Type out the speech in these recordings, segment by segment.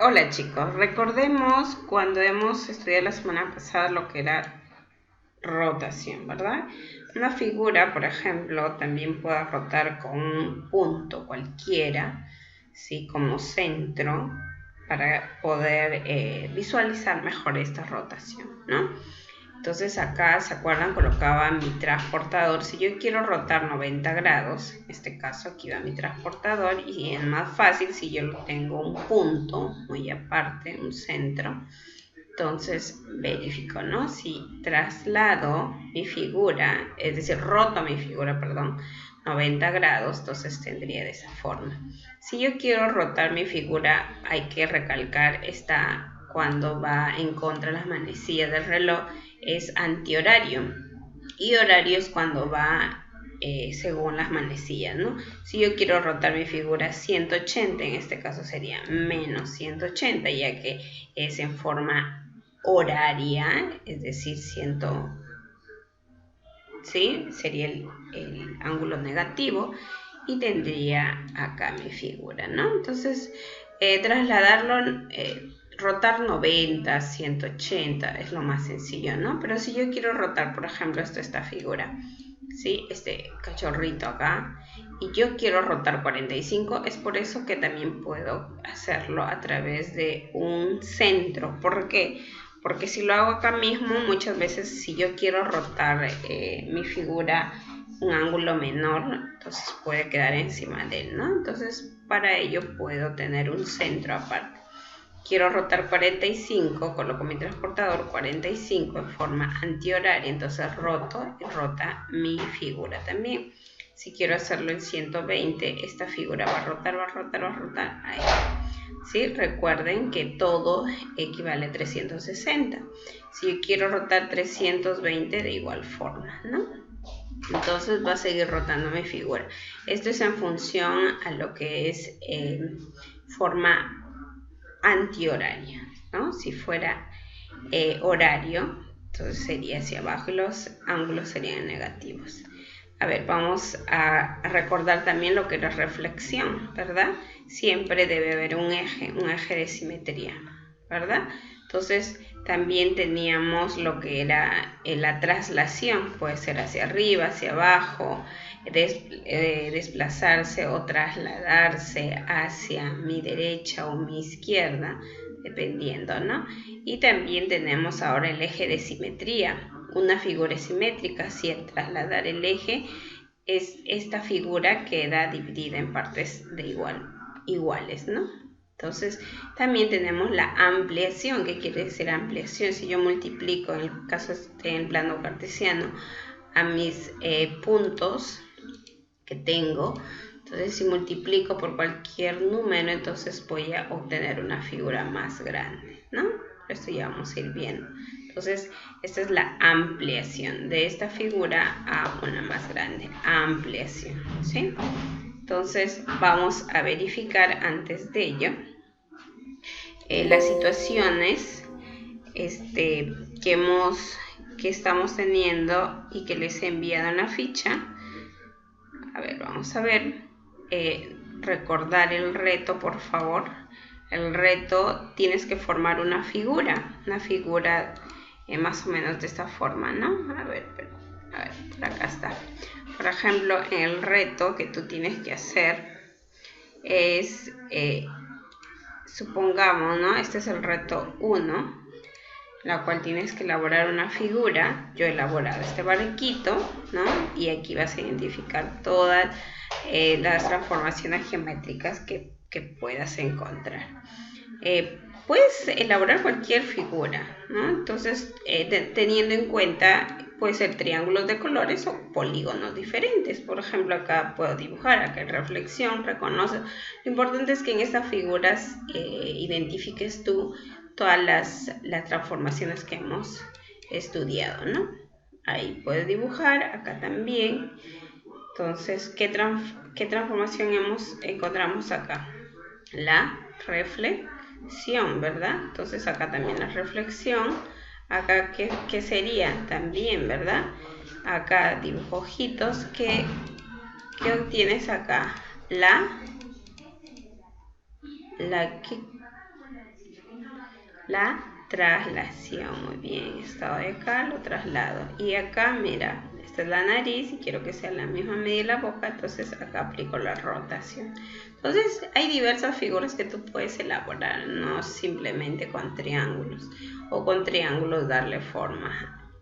Hola chicos, recordemos cuando hemos estudiado la semana pasada lo que era rotación, ¿verdad? Una figura, por ejemplo, también puede rotar con un punto cualquiera, ¿sí? Como centro, para poder visualizar mejor esta rotación, ¿no? Entonces acá, ¿se acuerdan? Colocaba mi transportador. Si yo quiero rotar 90 grados, en este caso aquí va mi transportador, y es más fácil si yo tengo un punto muy aparte, un centro. Entonces verifico, ¿no? Si traslado mi figura, es decir, roto mi figura, perdón, 90 grados, entonces tendría de esa forma. Si yo quiero rotar mi figura, hay que recalcar esta cuando va en contra de las manecillas del reloj, es antihorario. Y horario es cuando va según las manecillas, ¿no? Si yo quiero rotar mi figura 180, en este caso sería menos 180, ya que es en forma horaria, es decir, 100, ¿sí? Sería el ángulo negativo y tendría acá mi figura, ¿no? Entonces, trasladarlo, rotar 90, 180 es lo más sencillo, ¿no? Pero si yo quiero rotar, por ejemplo, esta figura, ¿sí? Este cachorrito acá, y yo quiero rotar 45, es por eso que también puedo hacerlo a través de un centro. ¿Por qué? Porque si lo hago acá mismo, muchas veces si yo quiero rotar mi figura un ángulo menor, entonces puede quedar encima de él, ¿no? Entonces para ello puedo tener un centro aparte. Quiero rotar 45, coloco mi transportador 45 en forma antihoraria, entonces roto y rota mi figura también. Si quiero hacerlo en 120, esta figura va a rotar, va a rotar, va a rotar. Ahí. ¿Sí? Recuerden que todo equivale a 360. Si yo quiero rotar 320 de igual forma, ¿no? Entonces va a seguir rotando mi figura. Esto es en función a lo que es forma antihoraria, ¿no? Si fuera horario, entonces sería hacia abajo y los ángulos serían negativos. A ver, vamos a recordar también lo que era reflexión, ¿verdad? Siempre debe haber un eje de simetría, ¿verdad? Entonces también teníamos lo que era la traslación, puede ser hacia arriba, hacia abajo, desplazarse o trasladarse hacia mi derecha o mi izquierda, dependiendo, ¿no? Y también tenemos ahora el eje de simetría. Una figura simétrica, si al trasladar el eje, esta figura queda dividida en partes de iguales, ¿no? Entonces, también tenemos la ampliación. ¿Qué quiere decir ampliación? Si yo multiplico, en el caso esté en plano cartesiano, a mis puntos que tengo, entonces si multiplico por cualquier número, entonces voy a obtener una figura más grande, ¿no? Esto ya vamos a ir viendo. Entonces, esta es la ampliación de esta figura a una más grande, ampliación, ¿sí? Entonces, vamos a verificar antes de ello las situaciones que estamos teniendo y que les he enviado en la ficha. A ver, vamos a ver. Recordar el reto, por favor. El reto, tienes que formar una figura más o menos de esta forma, ¿no? A ver, por acá está. Por ejemplo, el reto que tú tienes que hacer es, supongamos, ¿no? Este es el reto 1, la cual tienes que elaborar una figura. Yo he elaborado este barquito, ¿no? Y aquí vas a identificar todas las transformaciones geométricas que puedas encontrar. Puedes elaborar cualquier figura, ¿no? Entonces, teniendo en cuenta, puede ser triángulos de colores o polígonos diferentes. Por ejemplo, acá puedo dibujar, acá hay reflexión, reconoce. Lo importante es que en estas figuras identifiques tú todas las transformaciones que hemos estudiado, ¿no? Ahí puedes dibujar, acá también. Entonces, ¿qué transformación encontramos acá? La reflexión, ¿verdad? Entonces acá también la reflexión. Acá, ¿qué sería? También, ¿verdad? Acá dibujo ojitos. ¿Qué obtienes acá? ¿qué? la traslación. Muy bien, estado de acá, lo traslado. Y acá, mira, esta es la nariz y quiero que sea la misma medida de la boca, entonces acá aplico la rotación. Entonces hay diversas figuras que tú puedes elaborar, no simplemente con triángulos o con triángulos darle forma.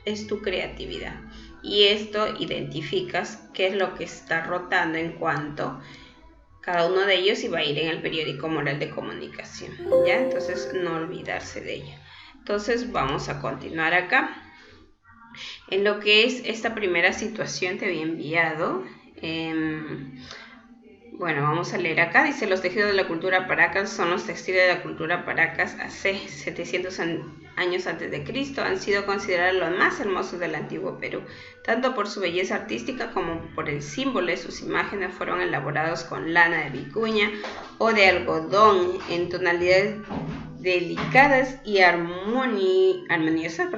Es tu creatividad. Y esto identificas qué es lo que está rotando en cuanto cada uno de ellos iba a ir en el periódico Moral de Comunicación, ¿ya? Entonces no olvidarse de ello. Entonces vamos a continuar acá. En lo que es esta primera situación te había enviado. Bueno, vamos a leer acá. Dice, los tejidos de la cultura Paracas son los textiles de la cultura Paracas hace 700 años antes de Cristo. Han sido considerados los más hermosos del antiguo Perú. Tanto por su belleza artística como por el símbolo de sus imágenes, fueron elaborados con lana de vicuña o de algodón en tonalidades delicadas y armoniosas.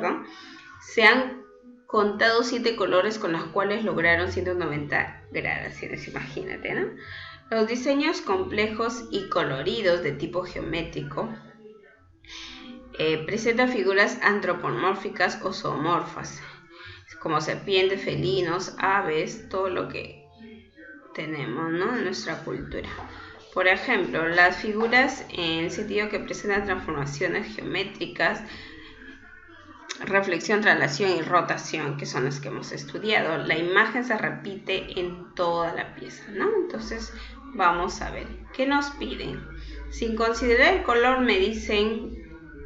Se han contado 7 colores con los cuales lograron 190 gradaciones, imagínate, ¿no? Los diseños complejos y coloridos de tipo geométrico presentan figuras antropomórficas o zoomorfas, como serpientes, felinos, aves, todo lo que tenemos, ¿no?, en nuestra cultura. Por ejemplo, las figuras en sentido que presentan transformaciones geométricas, reflexión, traslación y rotación, que son las que hemos estudiado. La imagen se repite en toda la pieza, ¿no? Entonces vamos a ver qué nos piden. Sin considerar el color, me dicen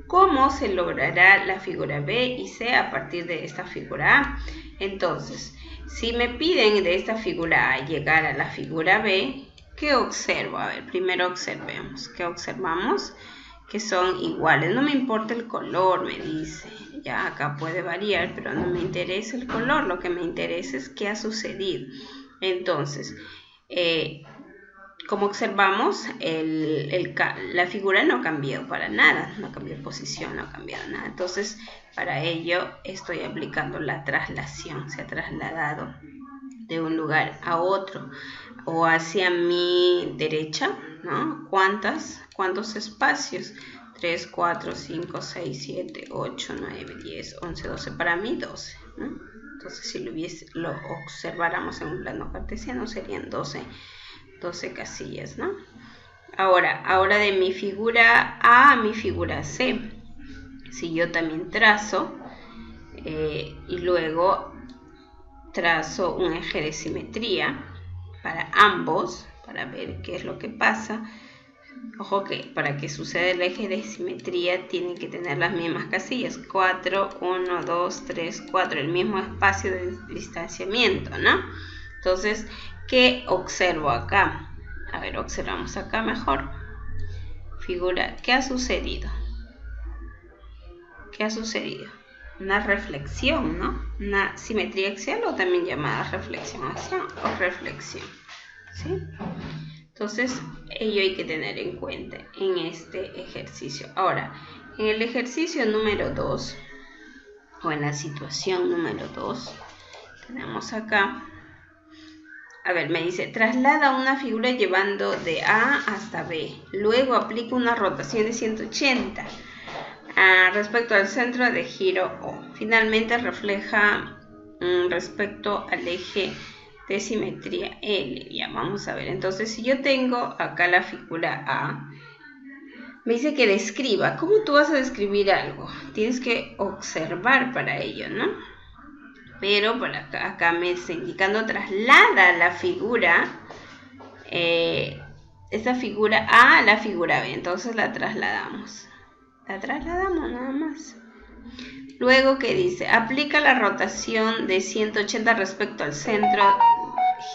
cómo se logrará la figura B y C a partir de esta figura A. Entonces, si me piden de esta figura A llegar a la figura B, ¿qué observo? A ver, primero observemos. ¿Qué observamos? Que son iguales. No me importa el color, me dice. Ya acá puede variar, pero no me interesa el color. Lo que me interesa es qué ha sucedido. Entonces, como observamos, la figura no ha cambiado para nada. No ha cambiado posición, no ha cambiado nada. Entonces, para ello estoy aplicando la traslación. Se ha trasladado de un lugar a otro o hacia mi derecha, ¿no? ¿Cuántos espacios? 3, 4, 5, 6, 7, 8, 9, 10, 11, 12. Para mí 12, ¿no? Entonces si lo observáramos en un plano cartesiano serían 12 casillas, ¿no? Ahora de mi figura A a mi figura C, si yo también trazo y luego trazo un eje de simetría para ambos, para ver qué es lo que pasa. Ojo que para que suceda el eje de simetría tienen que tener las mismas casillas, 4, 1, 2, 3, 4, el mismo espacio de distanciamiento, ¿no? Entonces, ¿qué observo acá? A ver, observamos acá mejor. Figura, ¿qué ha sucedido? ¿Qué ha sucedido? Una reflexión, ¿no? Una simetría axial, o también llamada reflexión axial o reflexión, ¿sí? Entonces, ello hay que tener en cuenta en este ejercicio. Ahora, en el ejercicio número 2, o en la situación número 2, tenemos acá, a ver, me dice, traslada una figura llevando de A hasta B. Luego aplica una rotación de 180 respecto al centro de giro O. Finalmente refleja respecto al eje de simetría L. Ya, vamos a ver. Entonces, si yo tengo acá la figura A, me dice que describa. ¿Cómo tú vas a describir algo? Tienes que observar para ello, ¿no? Pero por acá me está indicando traslada la figura, esta figura A a la figura B. Entonces la trasladamos. La trasladamos nada más. Luego, ¿qué dice? Aplica la rotación de 180 respecto al centro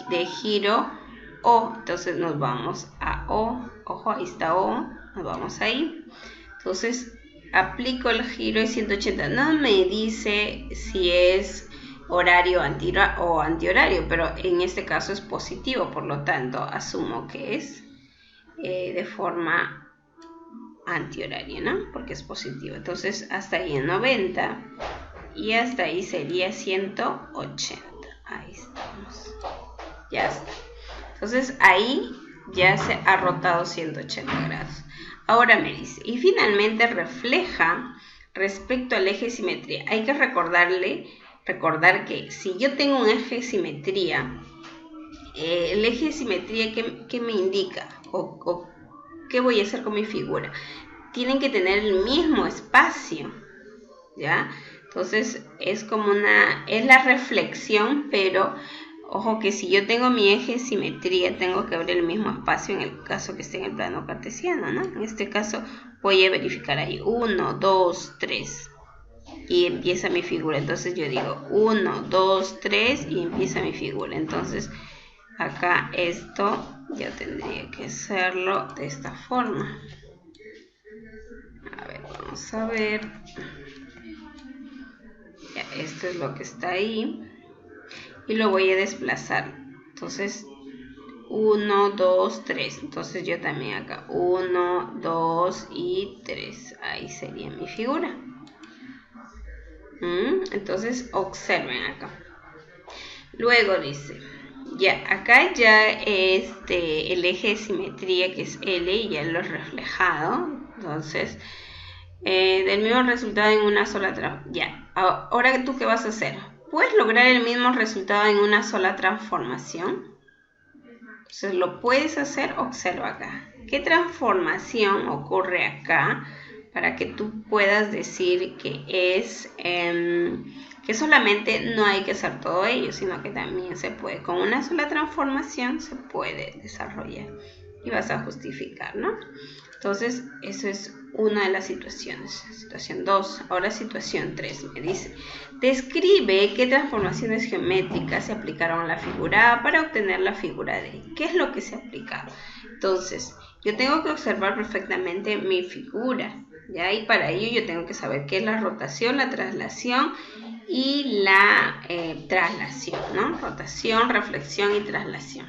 de giro O. Entonces nos vamos a O. Ojo, ahí está O. Nos vamos ahí. Entonces, aplico el giro de 180. No me dice si es horario o antihorario, pero en este caso es positivo. Por lo tanto, asumo que es de forma antihorario, ¿no? Porque es positivo. Entonces, hasta ahí en 90 y hasta ahí sería 180. Ahí estamos. Ya está. Entonces, ahí ya se ha rotado 180 grados. Ahora me dice, y finalmente refleja respecto al eje de simetría. Hay que recordar que si yo tengo un eje de simetría, el eje de simetría, ¿qué me indica? O ¿qué voy a hacer con mi figura? Tienen que tener el mismo espacio, ¿ya? Entonces es como es la reflexión, pero ojo que si yo tengo mi eje de simetría, tengo que abrir el mismo espacio en el caso que esté en el plano cartesiano, ¿no? En este caso voy a verificar ahí 1, 2, 3 y empieza mi figura. Entonces yo digo 1, 2, 3 y empieza mi figura. Entonces acá esto yo tendría que hacerlo de esta forma. A ver, vamos a ver. Ya, esto es lo que está ahí. Y lo voy a desplazar. Entonces, 1, 2, 3. Entonces yo también acá. 1, 2 y 3. Ahí sería mi figura. Entonces, observen acá. Luego dice, ya, acá ya el eje de simetría que es L, ya lo he reflejado. Entonces, del mismo resultado en una sola ya, ahora ¿tú qué vas a hacer? ¿Puedes lograr el mismo resultado en una sola transformación? Entonces, ¿lo puedes hacer? Observa acá. ¿Qué transformación ocurre acá para que tú puedas decir que es que solamente no hay que hacer todo ello, sino que también se puede, con una sola transformación se puede desarrollar y vas a justificar, ¿no? Entonces, eso es una de las situaciones. Situación 2. Ahora situación 3. Me dice, describe qué transformaciones geométricas se aplicaron a la figura A para obtener la figura D. ¿Qué es lo que se ha aplicado? Entonces, yo tengo que observar perfectamente mi figura, ¿ya? Y para ello yo tengo que saber qué es la rotación, la traslación y la traslación, ¿no? Rotación, reflexión y traslación.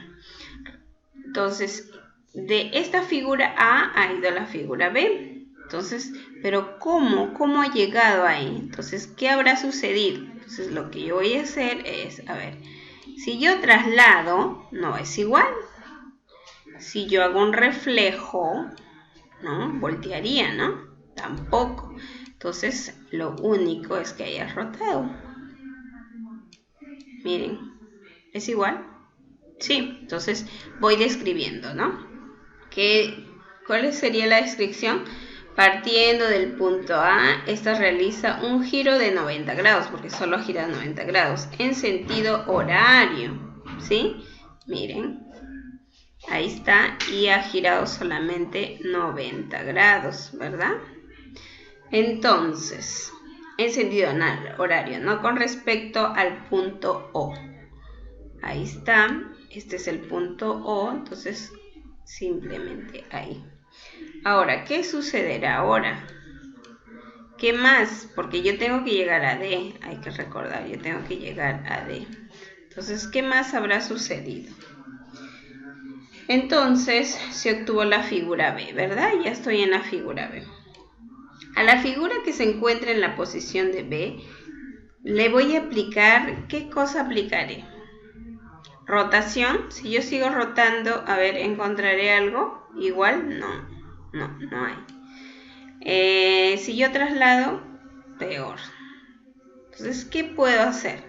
Entonces, de esta figura A ha ido a la figura B. Entonces, pero ¿cómo ha llegado ahí? Entonces, ¿qué habrá sucedido? Entonces, lo que yo voy a hacer es, a ver, si yo traslado, no es igual. Si yo hago un reflejo, ¿no? Voltearía, ¿no? Tampoco. Entonces, lo único es que haya rotado. Miren, ¿es igual? Sí, entonces voy describiendo, ¿no? ¿Cuál sería la descripción? Partiendo del punto A, esta realiza un giro de 90 grados, porque solo gira 90 grados, en sentido horario, ¿sí? Miren, ahí está, y ha girado solamente 90 grados, ¿verdad? Entonces, en sentido horario, ¿no? Con respecto al punto O. Ahí está, este es el punto O, entonces simplemente ahí. Ahora, ¿qué sucederá ahora? ¿Qué más? Porque yo tengo que llegar a D, hay que recordar, yo tengo que llegar a D. Entonces, ¿qué más habrá sucedido? Entonces, se obtuvo la figura B, ¿verdad? Ya estoy en la figura B. A la figura que se encuentra en la posición de B, le voy a aplicar, ¿qué cosa aplicaré? Rotación, si yo sigo rotando, a ver, ¿encontraré algo? Igual, no hay. Si yo traslado, peor. Entonces, ¿qué puedo hacer?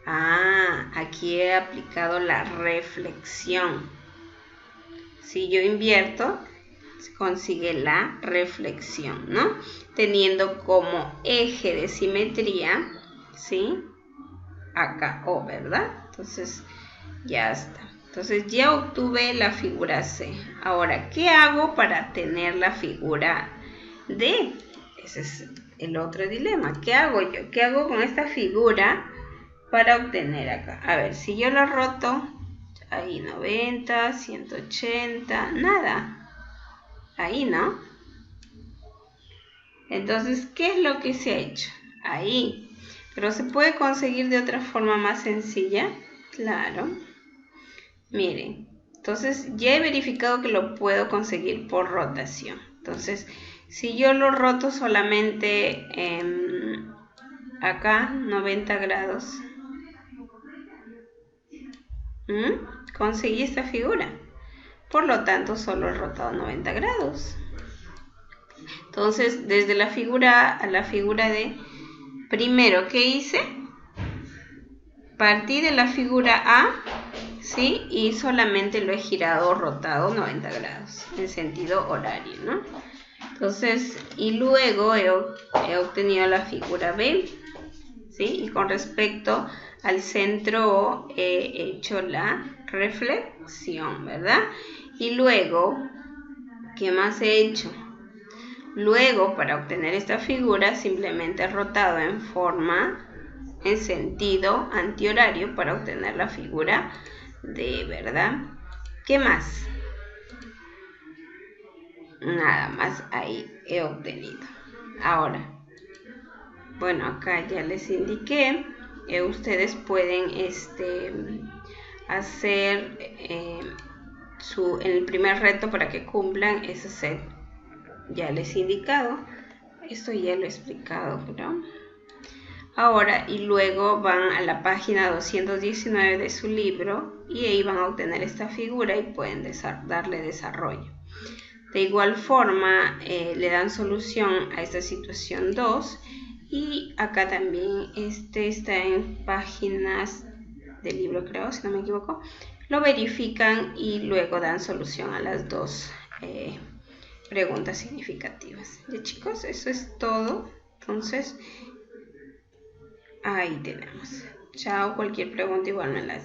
Aquí he aplicado la reflexión. Si yo invierto, se consigue la reflexión, ¿no? Teniendo como eje de simetría, ¿sí? Acá O, ¿verdad? Entonces, ya está. Entonces ya obtuve la figura C. Ahora, ¿qué hago para tener la figura D? Ese es el otro dilema. ¿Qué hago yo? ¿Qué hago con esta figura para obtener acá? A ver, si yo lo roto, ahí 90, 180, nada. Ahí, ¿no? Entonces, ¿qué es lo que se ha hecho? Ahí. ¿Pero se puede conseguir de otra forma más sencilla? Claro. Miren, entonces ya he verificado que lo puedo conseguir por rotación. Entonces, si yo lo roto solamente acá, 90 grados, conseguí esta figura. Por lo tanto, solo he rotado 90 grados. Entonces, desde la figura A a la figura D, primero, ¿qué hice? Partí de la figura A, ¿sí? Y solamente lo he girado, rotado 90 grados en sentido horario, ¿no? Entonces, y luego he obtenido la figura B, ¿sí? Y con respecto al centro O he hecho la reflexión, ¿verdad? Y luego, ¿qué más he hecho? Luego, para obtener esta figura, simplemente he rotado en sentido antihorario para obtener la figura D, ¿verdad? ¿Qué más? Nada más ahí he obtenido. Ahora, bueno, acá ya les indiqué, ustedes pueden hacer el primer reto para que cumplan ese set. Ya les he indicado, esto ya lo he explicado, ¿no? Ahora, y luego van a la página 219 de su libro y ahí van a obtener esta figura y pueden darle desarrollo. De igual forma, le dan solución a esta situación 2 y acá también está en páginas del libro, creo, si no me equivoco. Lo verifican y luego dan solución a las dos preguntas significativas. Ya, chicos, eso es todo. Entonces, ahí tenemos. Chao, cualquier pregunta igual me la